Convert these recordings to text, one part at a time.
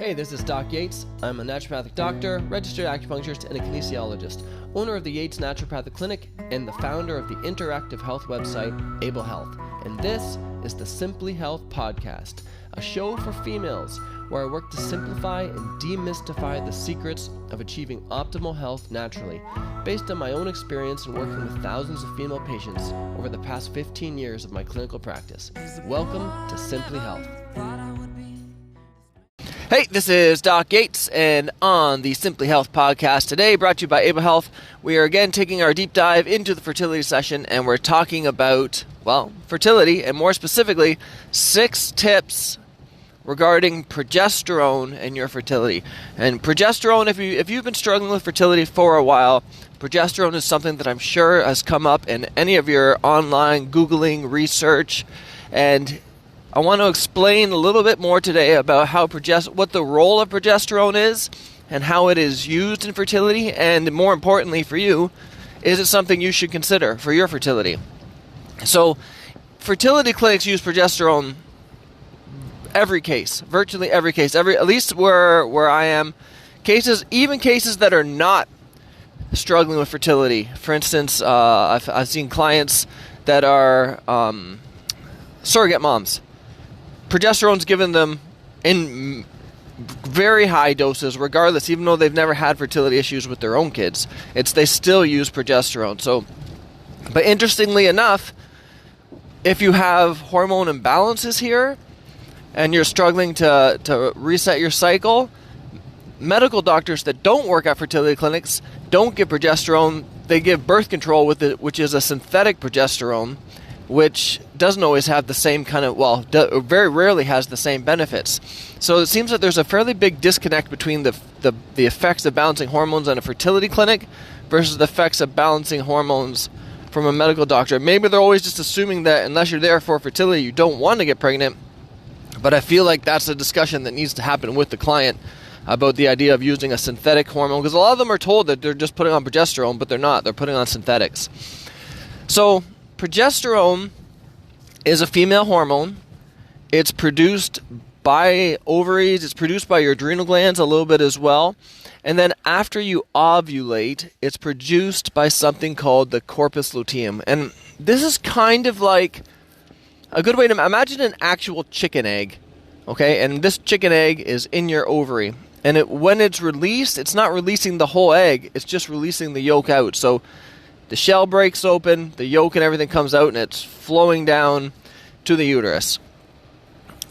Hey, this is Doc Yates. I'm a naturopathic doctor, registered acupuncturist, and a kinesiologist, owner of the Yates Naturopathic Clinic, and the founder of the interactive health website, Able Health. And this is the Simply Health Podcast, a show for females where I work to simplify and demystify the secrets of achieving optimal health naturally, based on my own experience in working with thousands of female patients over the past 15 years of my clinical practice. Welcome to Simply Health. Hey, this is Doc Yates, and on the Simply Health Podcast today, brought to you by Able Health, we are again taking our deep dive into the fertility session, and we're talking about, fertility, and more specifically, 6 tips regarding progesterone and your fertility. And progesterone, if you've been struggling with fertility for a while, progesterone is something that I'm sure has come up in any of your online Googling research, and I want to explain a little bit more today about how what the role of progesterone is and how it is used in fertility, and more importantly for you, is it something you should consider for your fertility? So, fertility clinics use progesterone virtually every case, at least where I am, even cases that are not struggling with fertility. For instance, I've seen clients that are surrogate moms. Progesterone's given them in very high doses, regardless, even though they've never had fertility issues with their own kids. They still use progesterone. But interestingly enough, if you have hormone imbalances here and you're struggling to reset your cycle, medical doctors that don't work at fertility clinics don't give progesterone. They give birth control with it, which is a synthetic progesterone, which doesn't always have the same kind of, very rarely has the same benefits. So it seems that there's a fairly big disconnect between the effects of balancing hormones in a fertility clinic versus the effects of balancing hormones from a medical doctor. Maybe they're always just assuming that unless you're there for fertility, you don't want to get pregnant. But I feel like that's a discussion that needs to happen with the client about the idea of using a synthetic hormone, because a lot of them are told that they're just putting on progesterone, but they're not. They're putting on synthetics. So progesterone is a female hormone. It's produced by ovaries. It's produced by your adrenal glands a little bit as well. And then after you ovulate, it's produced by something called the corpus luteum. And this is kind of like a good way to imagine an actual chicken egg. Okay, and this chicken egg is in your ovary. And when it's released, it's not releasing the whole egg. It's just releasing the yolk out. So the shell breaks open, the yolk and everything comes out, and it's flowing down to the uterus.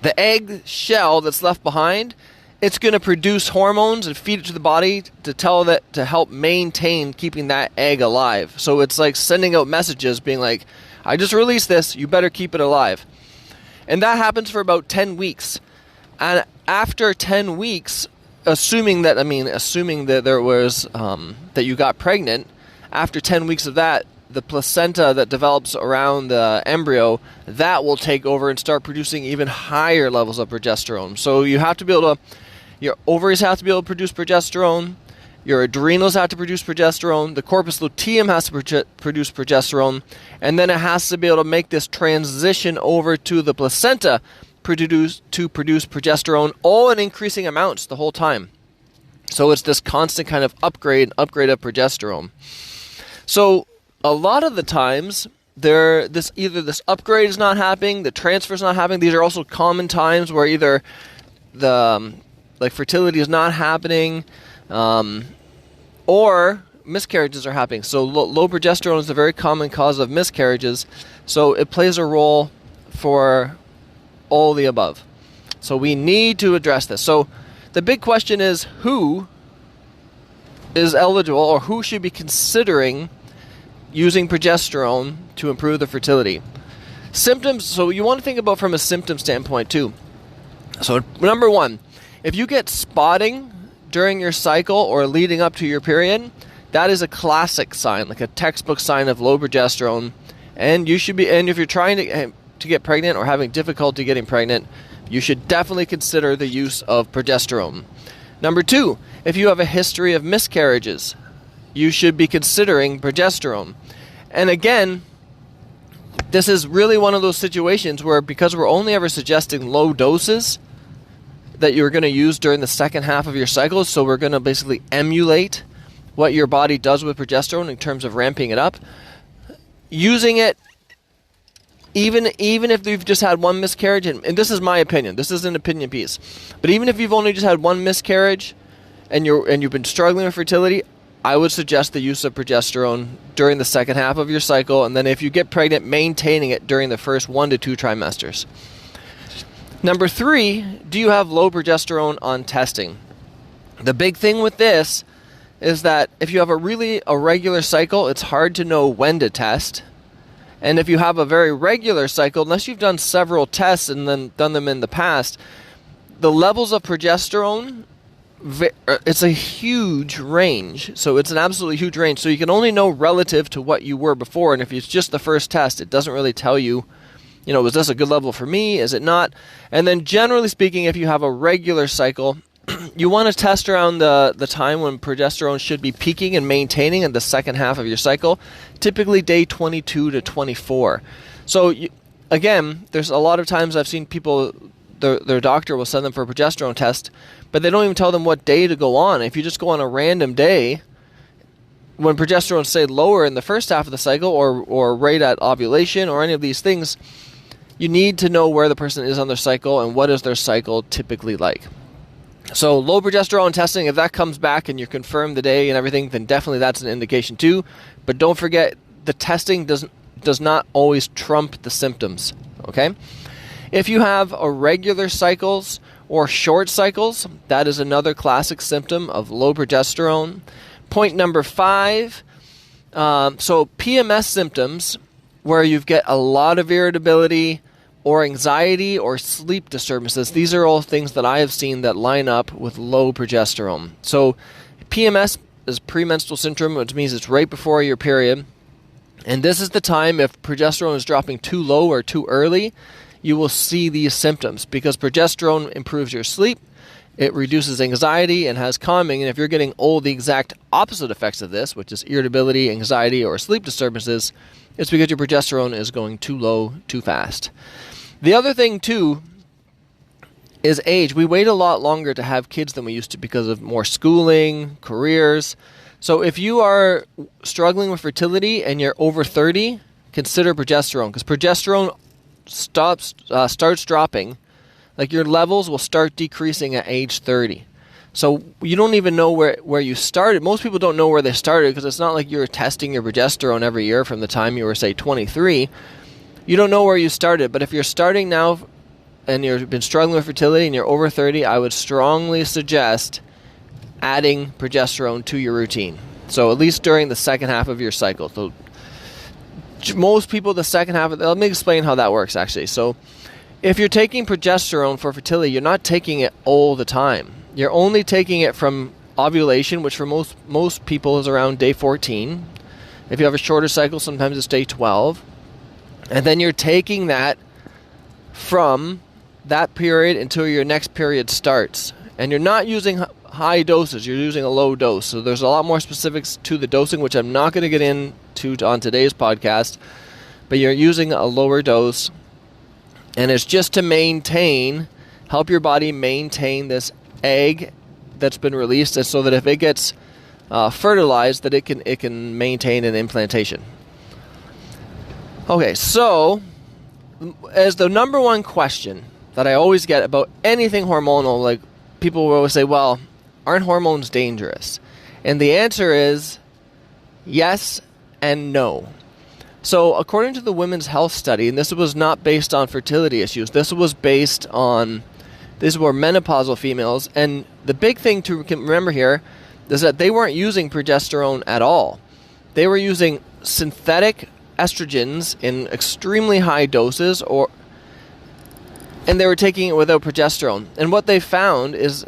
The egg shell that's left behind, it's going to produce hormones and feed it to the body to help maintain keeping that egg alive. So it's like sending out messages being like, I just released this, you better keep it alive. And that happens for about 10 weeks. And after 10 weeks, assuming that there was, that you got pregnant, after 10 weeks of that, the placenta that develops around the embryo, that will take over and start producing even higher levels of progesterone. So you have to be able to, your ovaries have to be able to produce progesterone, your adrenals have to produce progesterone, the corpus luteum has to produce progesterone, and then it has to be able to make this transition over to the placenta to produce progesterone, all in increasing amounts the whole time. So it's this constant kind of upgrade of progesterone. So a lot of the times, either this upgrade is not happening, the transfer is not happening. These are also common times where either the fertility is not happening, or miscarriages are happening. So low progesterone is a very common cause of miscarriages. So it plays a role for all the above. So we need to address this. So the big question is, who is eligible or who should be considering using progesterone to improve the fertility? Symptoms, so you want to think about from a symptom standpoint too. So number 1, if you get spotting during your cycle or leading up to your period, that is a classic sign, like a textbook sign of low progesterone. And if you're trying to get pregnant or having difficulty getting pregnant, you should definitely consider the use of progesterone. Number 2, if you have a history of miscarriages, you should be considering progesterone. And again, this is really one of those situations where, because we're only ever suggesting low doses, that you're going to use during the second half of your cycle. So we're going to basically emulate what your body does with progesterone in terms of ramping it up. Using it, even if you've just had one miscarriage, and this is my opinion, this is an opinion piece, but even if you've only just had one miscarriage and you've been struggling with fertility, I would suggest the use of progesterone during the second half of your cycle, and then if you get pregnant, maintaining it during the first 1 to 2 trimesters. Number 3, do you have low progesterone on testing? The big thing with this is that if you have a really irregular cycle, it's hard to know when to test. And if you have a very regular cycle, unless you've done several tests and then done them in the past, the levels of progesterone, it's a huge range. So it's an absolutely huge range. So you can only know relative to what you were before. And if it's just the first test, it doesn't really tell you, is this a good level for me? Is it not? And then generally speaking, if you have a regular cycle, you want to test around the time when progesterone should be peaking and maintaining in the second half of your cycle, typically day 22 to 24. So again, there's a lot of times I've seen people, their doctor will send them for a progesterone test, but they don't even tell them what day to go on. If you just go on a random day, when progesterone say lower in the first half of the cycle or right at ovulation or any of these things, you need to know where the person is on their cycle and what is their cycle typically like. So low progesterone testing, if that comes back and you confirm the day and everything, then definitely that's an indication too. But don't forget, the testing does not always trump the symptoms, okay? If you have irregular cycles or short cycles, that is another classic symptom of low progesterone. Point number 5, so PMS symptoms, where you get a lot of irritability, or anxiety, or sleep disturbances. These are all things that I have seen that line up with low progesterone. So PMS is premenstrual syndrome, which means it's right before your period. And this is the time, if progesterone is dropping too low or too early, you will see these symptoms, because progesterone improves your sleep, it reduces anxiety and has calming. And if you're getting all the exact opposite effects of this, which is irritability, anxiety, or sleep disturbances, it's because your progesterone is going too low too fast. The other thing, too, is age. We wait a lot longer to have kids than we used to because of more schooling, careers. So if you are struggling with fertility and you're over 30, consider progesterone, because progesterone starts dropping. Like, your levels will start decreasing at age 30. So you don't even know where you started. Most people don't know where they started, because it's not like you're testing your progesterone every year from the time you were, say, 23. You don't know where you started. But if you're starting now and you've been struggling with fertility and you're over 30, I would strongly suggest adding progesterone to your routine. So at least during the second half of your cycle. So most people, the second half let me explain how that works, actually. So if you're taking progesterone for fertility, you're not taking it all the time. You're only taking it from ovulation, which for most people is around day 14. If you have a shorter cycle, sometimes it's day 12. And then you're taking that from that period until your next period starts. And you're not using high doses, you're using a low dose. So there's a lot more specifics to the dosing, which I'm not going to get into on today's podcast. But you're using a lower dose. And it's just to help your body maintain this egg that's been released, and so that if it gets fertilized, that it can maintain an implantation. Okay, so as the number one question that I always get about anything hormonal, like, people will always say, well, aren't hormones dangerous? And the answer is yes and no. So according to the Women's Health Study, and this was not based on fertility issues, these were menopausal females, and the big thing to remember here is that they weren't using progesterone at all. They were using synthetic estrogens in extremely high doses, and they were taking it without progesterone. And what they found is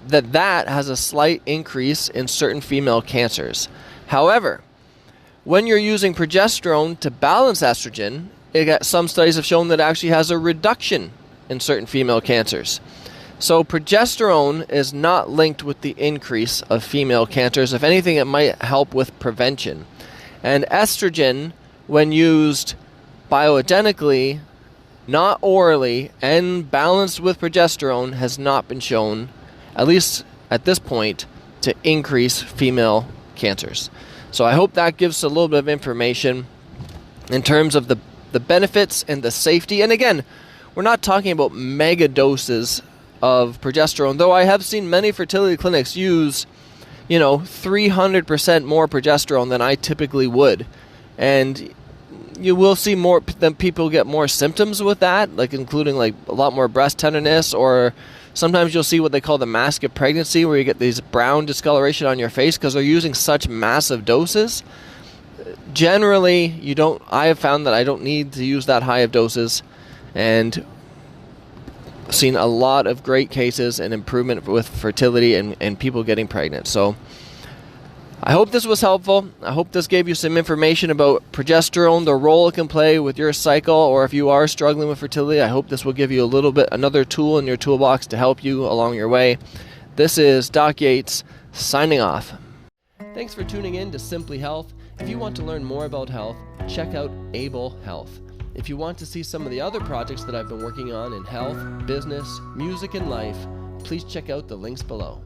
that has a slight increase in certain female cancers. However, when you're using progesterone to balance estrogen, some studies have shown that it actually has a reduction in certain female cancers. So progesterone is not linked with the increase of female cancers. If anything, it might help with prevention. And estrogen, when used bioidentically, not orally, and balanced with progesterone, has not been shown, at least at this point, to increase female cancers. So I hope that gives a little bit of information in terms of the benefits and the safety. And again, we're not talking about mega doses of progesterone, though I have seen many fertility clinics use 300% more progesterone than I typically would. And you will see more than people get more symptoms with that, like including like a lot more breast tenderness, or sometimes you'll see what they call the mask of pregnancy, where you get these brown discoloration on your face because they're using such massive doses. Generally, I have found that I don't need to use that high of doses, and seen a lot of great cases and improvement with fertility and people getting pregnant. So I hope this was helpful. I hope this gave you some information about progesterone, the role it can play with your cycle, or if you are struggling with fertility, I hope this will give you another tool in your toolbox to help you along your way. This is Doc Yates signing off. Thanks for tuning in to Simply Health. If you want to learn more about health, check out Able Health. If you want to see some of the other projects that I've been working on in health, business, music, and life, please check out the links below.